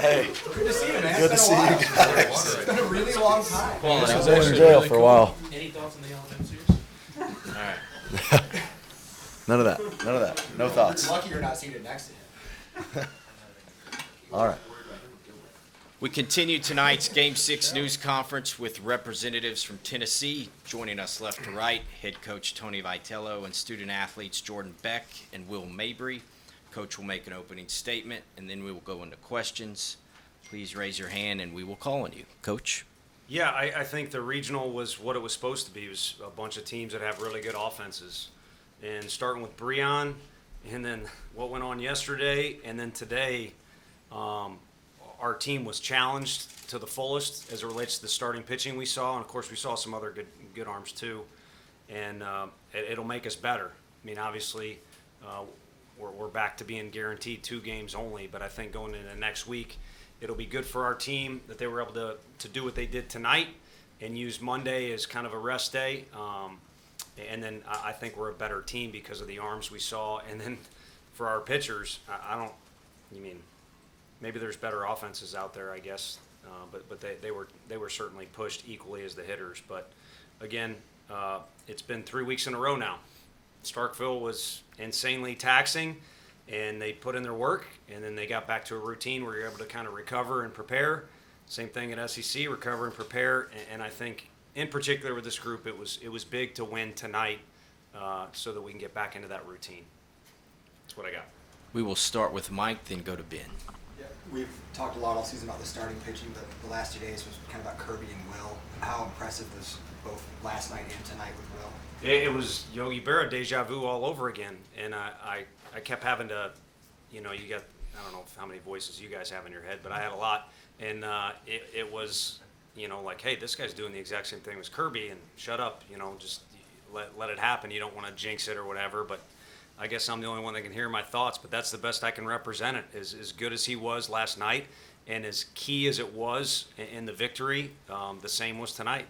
Hey. Good to see you, man. Good to see you guys. It's been a really long time. I was in jail for a while. Any thoughts on the Alabama series? All right. None of that. No thoughts. Lucky you're not seated next to him. All right. We continue tonight's Game 6 news conference with representatives from Tennessee. Joining us left to right, head coach Tony Vitello and student athletes Jordan Beck and Will Mabry. Coach will make an opening statement, and then we will go into questions. Please raise your hand, and we will call on you. Coach? Yeah, I think the regional was what it was supposed to be. It was a bunch of teams that have really good offenses. And starting with Breon, and then what went on yesterday, and then today, our team was challenged to the fullest as it relates to the starting pitching we saw. And, of course, we saw some other good arms too. And it'll make us better. I mean, obviously, we're back to being guaranteed 2 games only. But I think going into next week, it'll be good for our team that they were able to do what they did tonight and use Monday as kind of a rest day. And then I think we're a better team because of the arms we saw. And then for our pitchers, maybe there's better offenses out there, I guess. But they were certainly pushed equally as the hitters. But again, it's been 3 weeks in a row now. Starkville was insanely taxing, and they put in their work, and then they got back to a routine where you're able to kind of recover and prepare. Same thing at SEC, recover and prepare. And I think, in particular with this group, it was big to win tonight so that we can get back into that routine. That's what I got. We will start with Mike, then go to Ben. Yeah, we've talked a lot all season about the starting pitching, but the last 2 days was kind of about Kirby and Will. How impressive was both last night and tonight with Will? It was Yogi Berra deja vu all over again. And I kept having to, you got, I don't know how many voices you guys have in your head, but I had a lot. And it was, like, hey, this guy's doing the exact same thing as Kirby, and shut up, just let it happen. You don't want to jinx it or whatever, but I guess I'm the only one that can hear my thoughts, but that's the best I can represent it. As good as he was last night and as key as it was in the victory, the same was tonight.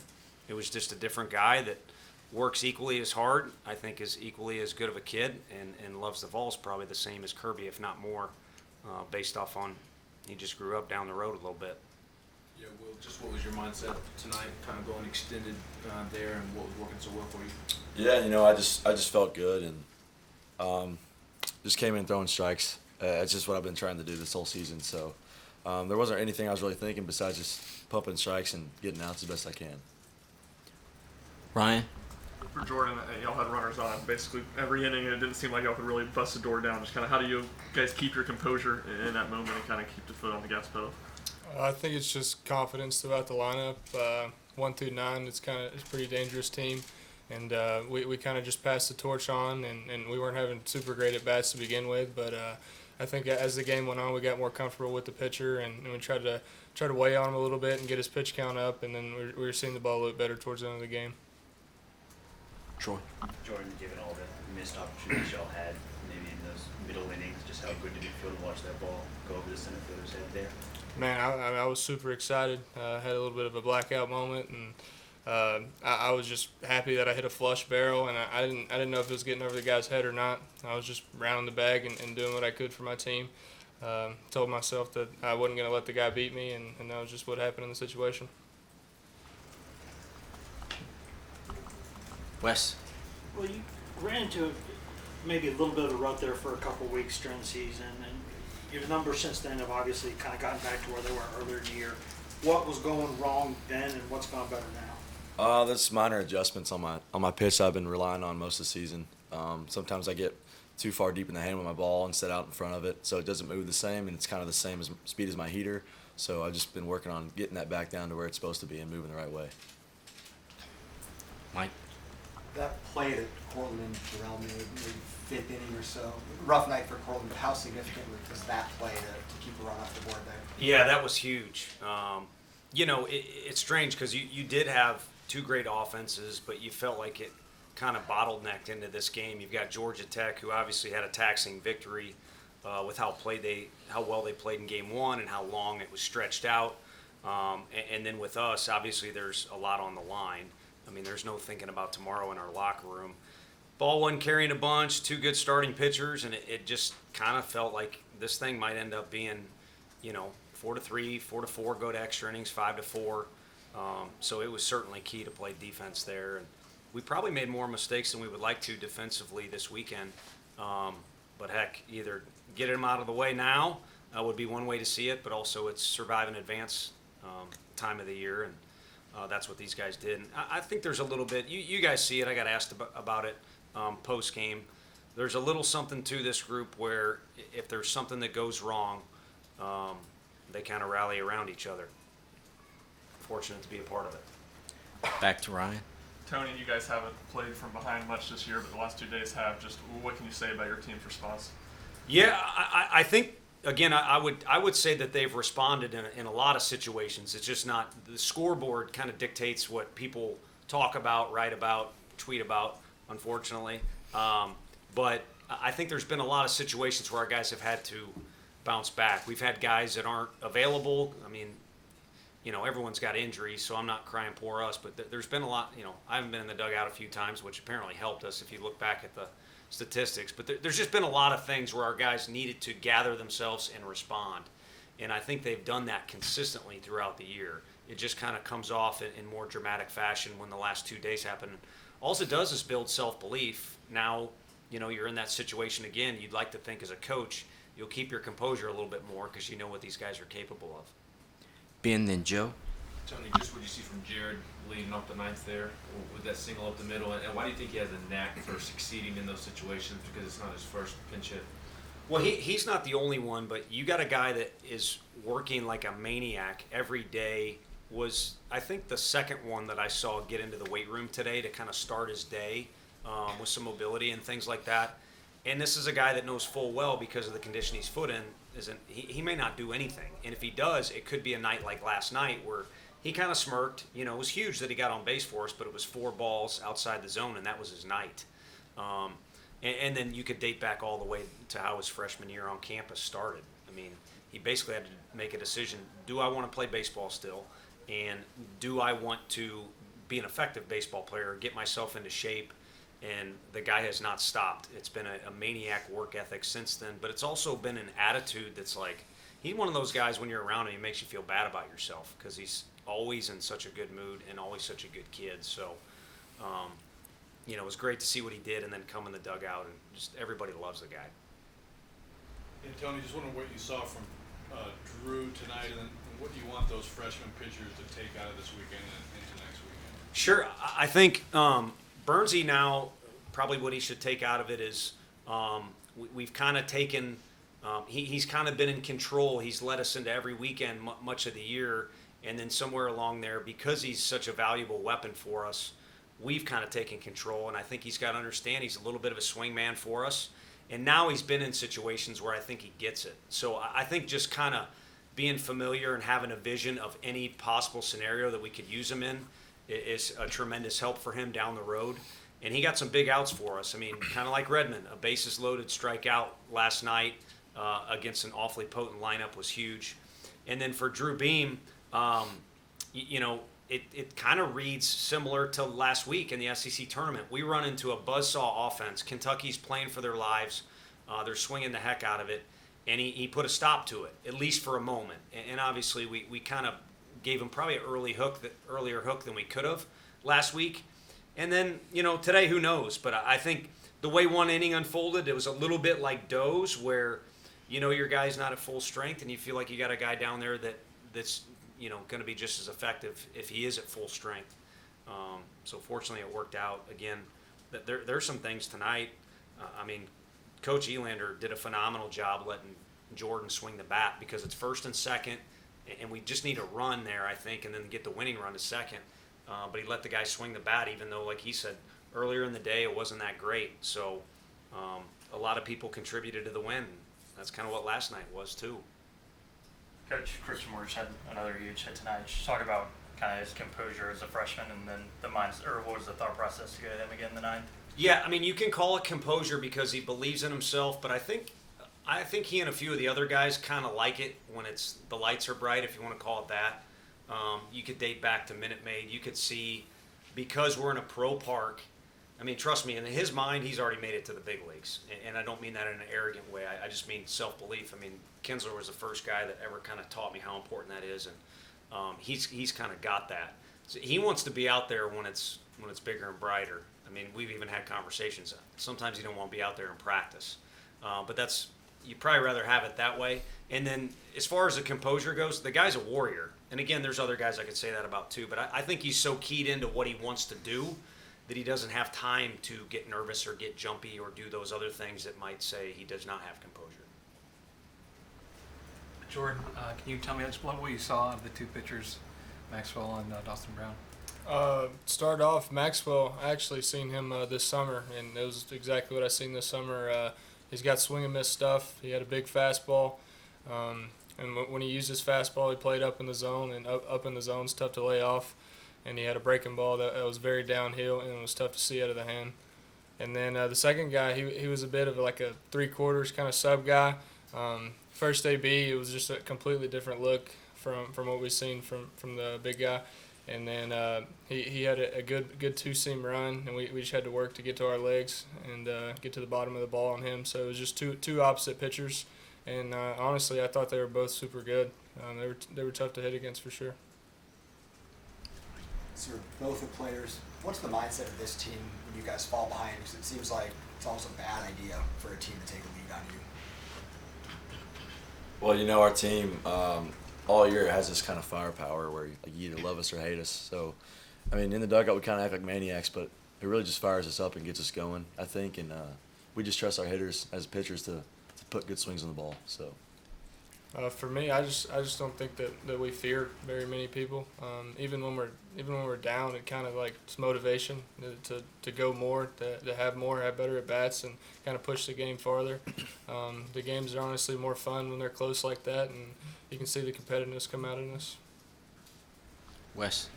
It was just a different guy that works equally as hard, I think is equally as good of a kid, and loves the Vols probably the same as Kirby, if not more, based off on he just grew up down the road a little bit. Yeah, Will, just what was your mindset tonight, kind of going extended there, and what was working so well for you? Yeah, I just felt good and just came in throwing strikes. It's just what I've been trying to do this whole season. So there wasn't anything I was really thinking besides just pumping strikes and getting outs as best I can. Ryan? For Jordan, y'all had runners on basically every inning, and it didn't seem like y'all could really bust the door down. Just kind of how do you guys keep your composure in that moment and kind of keep the foot on the gas pedal? I think it's just confidence throughout the lineup. 1 through 9, it's a pretty dangerous team, and we kind of just passed the torch on, and we weren't having super great at bats to begin with, but I think as the game went on, we got more comfortable with the pitcher, and we tried to weigh on him a little bit and get his pitch count up, and then we were seeing the ball look better towards the end of the game. Troy? Jordan, given all the missed opportunities y'all had, maybe in those middle innings, just how good did it feel to watch that ball go over the center fielder's head there? Man, I was super excited. Had a little bit of a blackout moment, and I was just happy that I hit a flush barrel, and I didn't know if it was getting over the guy's head or not. I was just rounding the bag and doing what I could for my team. Told myself that I wasn't going to let the guy beat me, and that was just what happened in the situation. Wes? Well, you ran into maybe a little bit of a rut there for a couple of weeks during the season, and your numbers since then have obviously kind of gotten back to where they were earlier in the year. What was going wrong then, and what's gone better now? There's minor adjustments on my pitch I've been relying on most of the season. Sometimes I get too far deep in the hand with my ball and set out in front of it, so it doesn't move the same, and it's kind of the same speed as my heater. So I've just been working on getting that back down to where it's supposed to be and moving the right way. Mike? That play that Cortland and Jarrell made, maybe 5th inning or so, rough night for Cortland, but how significant was that play to keep a run off the board there? Yeah, that was huge. It's strange because you did have 2 great offenses, but you felt like it kind of bottlenecked into this game. You've got Georgia Tech, who obviously had a taxing victory with how well they played in Game 1 and how long it was stretched out. And then with us, obviously there's a lot on the line. I mean, there's no thinking about tomorrow in our locker room. Ball wasn't carrying a bunch, 2 good starting pitchers, and it just kind of felt like this thing might end up being, 4-3, 4-4, go to extra innings, 5-4. So it was certainly key to play defense there. And we probably made more mistakes than we would like to defensively this weekend. But heck, either get them out of the way now would be one way to see it, but also it's survive in advance time of the year, and that's what these guys did. And I think there's a little bit, you guys see it, I got asked about it post-game. There's a little something to this group where if there's something that goes wrong, they kind of rally around each other. Fortunate to be a part of it. Back to Ryan. Tony, you guys haven't played from behind much this year, but the last 2 days have. Just what can you say about your team's response? Yeah, I think again I would say that they've responded in a lot of situations. It's just not the scoreboard kind of dictates what people talk about, write about, tweet about. Unfortunately, but I think there's been a lot of situations where our guys have had to bounce back. We've had guys that aren't available. I mean, everyone's got injuries, so I'm not crying poor us, but there's been a lot, I haven't been in the dugout a few times, which apparently helped us if you look back at the statistics, but there's just been a lot of things where our guys needed to gather themselves and respond, and I think they've done that consistently throughout the year. It just kind of comes off in more dramatic fashion when the last 2 days happen. All it does is build self-belief. Now, you're in that situation again. You'd like to think as a coach, you'll keep your composure a little bit more because you know what these guys are capable of. Ben, then Joe. Tony, just what you see from Jared leading off the ninth there with that single up the middle, and why do you think he has a knack for succeeding in those situations? Because it's not his first pinch hit. Well, he's not the only one, but you got a guy that is working like a maniac every day. Was, I think, the second one that I saw get into the weight room today to kind of start his day with some mobility and things like that. And this is a guy that knows full well, because of the condition he's put in, he may not do anything. And if he does, it could be a night like last night where he kind of smirked. It was huge that he got on base for us, but it was 4 balls outside the zone, and that was his night. And then you could date back all the way to how his freshman year on campus started. I mean, he basically had to make a decision. Do I want to play baseball still? And do I want to be an effective baseball player, get myself into shape? And the guy has not stopped. It's been a maniac work ethic since then, but it's also been an attitude that's like, he's one of those guys when you're around him, he makes you feel bad about yourself because he's always in such a good mood and always such a good kid. So, it was great to see what he did and then come in the dugout, and just everybody loves the guy. Hey, Tony, just wondering what you saw from Drew tonight, and then what do you want those freshman pitchers to take out of this weekend and into next weekend? Sure. I think Bernsey now, probably what he should take out of it is we've kind of taken he's kind of been in control. He's led us into every weekend much of the year, and then somewhere along there, because he's such a valuable weapon for us, we've kind of taken control, and I think he's got to understand he's a little bit of a swing man for us. And now he's been in situations where I think he gets it. So I think just kind of being familiar and having a vision of any possible scenario that we could use him in is a tremendous help for him down the road. And he got some big outs for us. I mean, kind of like Redmond, a bases loaded strikeout last night against an awfully potent lineup was huge. And then for Drew Beam, it kind of reads similar to last week in the SEC tournament. We run into a buzzsaw offense. Kentucky's playing for their lives. They're swinging the heck out of it. And he put a stop to it, at least for a moment. And obviously we kind of gave him probably an earlier hook than we could have last week. And then, today, who knows? But I think the way one inning unfolded, it was a little bit like Doe's, where, your guy's not at full strength and you feel like you got a guy down there that's going to be just as effective if he is at full strength. So fortunately it worked out. Again, there's some things tonight. Coach Elander did a phenomenal job letting Jordan swing the bat, because it's first and second, and we just need a run there, I think, and then get the winning run to second. But he let the guy swing the bat, even though, like he said, earlier in the day it wasn't that great. So a lot of people contributed to the win. That's kind of what last night was too. Coach Christian Morris had another huge hit tonight. Just talk about kind of his composure as a freshman, and then what was the thought process to get him again in the ninth? Yeah, you can call it composure because he believes in himself, but I think he and a few of the other guys kind of like it when the lights are bright, if you want to call it that. You could date back to Minute Maid. You could see, because we're in a pro park, I mean, trust me, in his mind, he's already made it to the big leagues. And I don't mean that in an arrogant way. I just mean self-belief. I mean, Kinsler was the first guy that ever kind of taught me how important that is. And he's kind of got that. So he wants to be out there when it's bigger and brighter. I mean, we've even had conversations. Sometimes you don't want to be out there in practice. But you'd probably rather have it that way. And then as far as the composure goes, the guy's a warrior. And again, there's other guys I could say that about too. But I think he's so keyed into what he wants to do that he doesn't have time to get nervous or get jumpy or do those other things that might say he does not have composure. Jordan, can you tell me just what you saw of the two pitchers, Maxwell and Dawson Brown? Start off, Maxwell, I actually seen him this summer, and it was exactly what I seen this summer. He's got swing and miss stuff. He had a big fastball, and when he used his fastball, he played up in the zone, and up in the zone is tough to lay off. And he had a breaking ball that was very downhill, and it was tough to see out of the hand. And then the second guy, he was a bit of like a three-quarters kind of sub guy. First AB, it was just a completely different look from what we've seen from the big guy. And then he had a good two-seam run, and we just had to work to get to our legs and get to the bottom of the ball on him. So it was just two opposite pitchers. And honestly, I thought they were both super good. They were tough to hit against for sure. So you're both the players. What's the mindset of this team when you guys fall behind? Because it seems like it's almost a bad idea for a team to take a lead on you. Well, you know, our team all year has this kind of firepower where you either love us or hate us. So, I mean, in the dugout we kind of act like maniacs, but it really just fires us up and gets us going, I think. And we just trust our hitters as pitchers to put good swings on the ball. So. For me, I just don't think that we fear very many people. Even when we're down, it kind of like it's motivation to go more, to have better at bats, and kind of push the game farther. The games are honestly more fun when they're close like that, and you can see the competitiveness come out in us. Wes.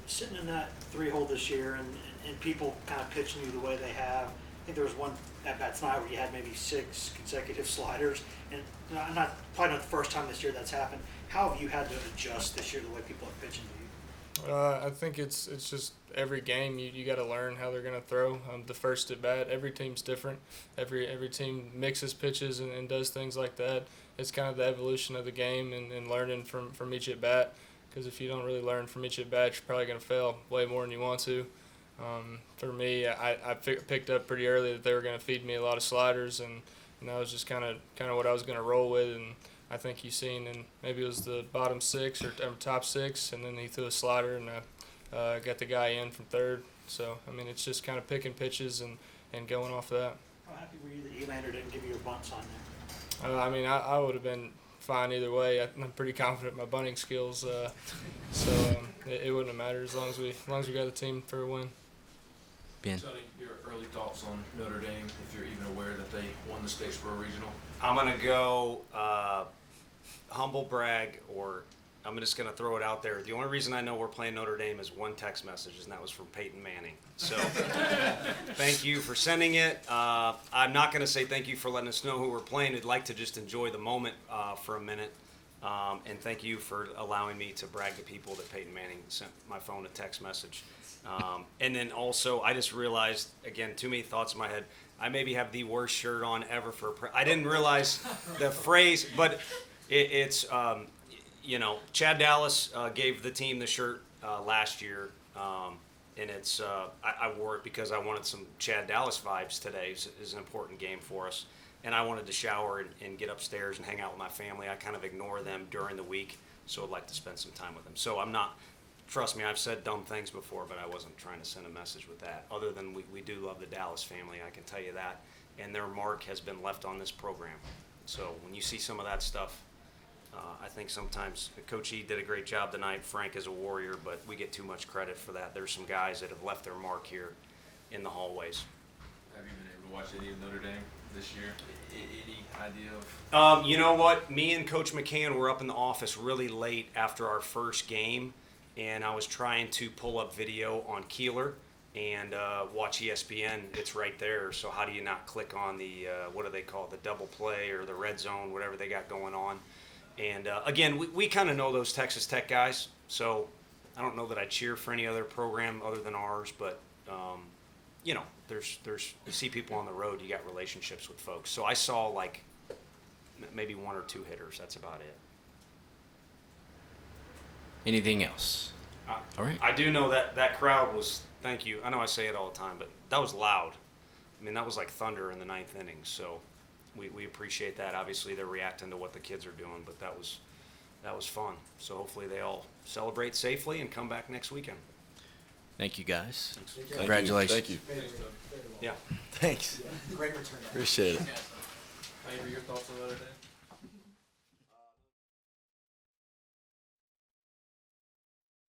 Sitting in that 3-hole this year, and people kind of pitching you the way they have. I think there was one at bat tonight where you had maybe 6 consecutive sliders, and probably not the first time this year that's happened. How have you had to adjust this year the way people are pitching to you? I think it's just every game you got to learn how they're going to throw. The first at bat, every team's different. Every team mixes pitches and does things like that. It's kind of the evolution of the game and learning from each at bat. Because if you don't really learn from each at bat, you're probably going to fail way more than you want to. For me, I picked up pretty early that they were going to feed me a lot of sliders, and that was just kind of what I was going to roll with. And I think you seen, and maybe it was the bottom 6 or top 6, and then he threw a slider, and I got the guy in from third. So I mean, it's just kind of picking pitches and going off that. How happy were you that Elander didn't give you a bunt sign there? I mean, I would have been fine either way. I'm pretty confident in my bunting skills, so it wouldn't have mattered as long as we got the team for a win. Tony, your early thoughts on Notre Dame, if you're even aware that they won the Statesboro Regional? I'm going to go humble brag, or I'm just going to throw it out there. The only reason I know we're playing Notre Dame is one text message, and that was from Peyton Manning. So thank you for sending it. I'm not going to say thank you for letting us know who we're playing. I'd like to just enjoy the moment for a minute. And thank you for allowing me to brag to people that Peyton Manning sent my phone a text message. And then also, I just realized, again, too many thoughts in my head. I maybe have the worst shirt on ever for I didn't realize the phrase, but it's, Chad Dallas gave the team the shirt last year. And it's, I wore it because I wanted some Chad Dallas vibes today. It's an important game for us. And I wanted to shower and get upstairs and hang out with my family. I kind of ignore them during the week, so I'd like to spend some time with them. So I'm not, trust me, I've said dumb things before, but I wasn't trying to send a message with that. Other than we do love the Dallas family, I can tell you that. And their mark has been left on this program. So when you see some of that stuff, I think sometimes Coach E did a great job tonight. Frank is a warrior, but we get too much credit for that. There's some guys that have left their mark here in the hallways. Have you been able to watch any of Notre Dame this year? Any idea of? You know what? Me and Coach McCann were up in the office really late after our first game, and I was trying to pull up video on Keeler and watch ESPN. It's right there. So how do you not click on the, what do they call it, the double play or the red zone, whatever they got going on? And again, we kind of know those Texas Tech guys, so I don't know that I cheer for any other program other than ours, but you know, there's you see people on the road, you got relationships with folks. So I saw like maybe 1 or 2 hitters. That's about it. Anything else? All right. I do know that crowd was, thank you. I know I say it all the time, but that was loud. I mean, that was like thunder in the 9th inning. So we appreciate that. Obviously, they're reacting to what the kids are doing, but that was fun. So hopefully they all celebrate safely and come back next weekend. Thank you, guys. Thank you. Congratulations. Thank you. Yeah. Thanks. Great return. Appreciate it. Ivor, your thoughts on the other day?